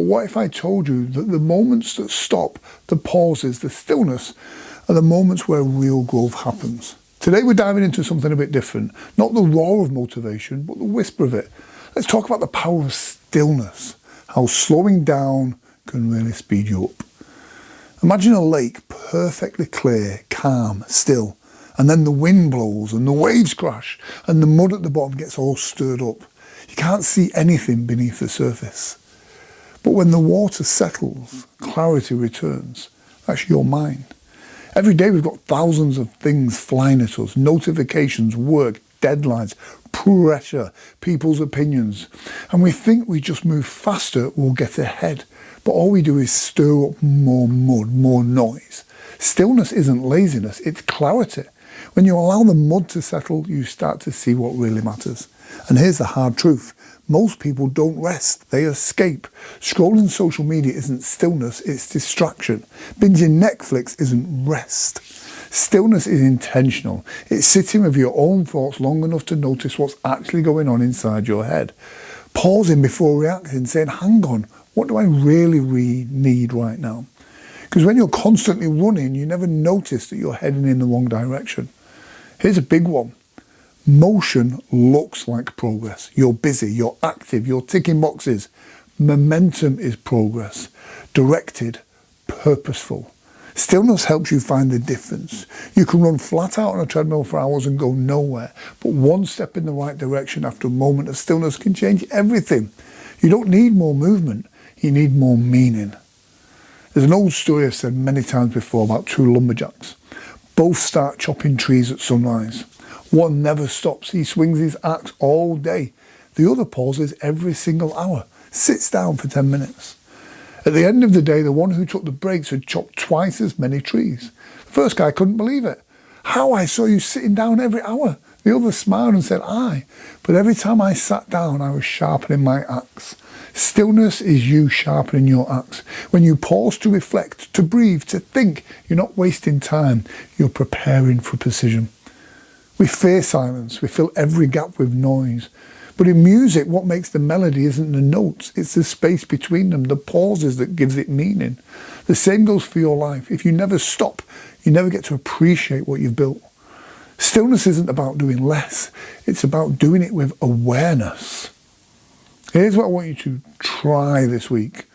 what if I told you that the moments that stop, the pauses, the stillness, are the moments where real growth happens? Today we're diving into something a bit different. Not the roar of motivation, but the whisper of it. Let's talk about the power of stillness, how slowing down can really speed you up. Imagine a lake perfectly clear, calm, still, and then the wind blows and the waves crash and the mud at the bottom gets all stirred up. You can't see anything beneath the surface. But when the water settles, clarity returns. That's your mind. Every day we've got thousands of things flying at us, notifications, work, deadlines, pressure, people's opinions. And we think we just move faster, we'll get ahead. But all we do is stir up more mud, more noise. Stillness isn't laziness, it's clarity. When you allow the mud to settle, you start to see what really matters. And here's the hard truth. Most people don't rest, they escape. Scrolling social media isn't stillness, it's distraction. Binging Netflix isn't rest. Stillness is intentional. It's sitting with your own thoughts long enough to notice what's actually going on inside your head. Pausing before reacting, saying, hang on, what do I really need right now? Because when you're constantly running, you never notice that you're heading in the wrong direction. Here's a big one. Motion looks like progress. You're busy, you're active, you're ticking boxes. Momentum is progress. Directed, purposeful. Stillness helps you find the difference. You can run flat out on a treadmill for hours and go nowhere, but one step in the right direction after a moment of stillness can change everything. You don't need more movement, you need more meaning. There's an old story I've said many times before about two lumberjacks. Both start chopping trees at sunrise. One never stops. He swings his axe all day. The other pauses every single hour, sits down for 10 minutes. At the end of the day, the one who took the breaks had chopped twice as many trees. The first guy couldn't believe it. How, I saw you sitting down every hour. The other smiled and said, aye, but every time I sat down, I was sharpening my axe. Stillness is you sharpening your axe. When you pause to reflect, to breathe, to think, you're not wasting time, you're preparing for precision. We fear silence, we fill every gap with noise. But in music, what makes the melody isn't the notes, it's the space between them, the pauses that gives it meaning. The same goes for your life. If you never stop, you never get to appreciate what you've built. Stillness isn't about doing less, it's about doing it with awareness. Here's what I want you to try this week.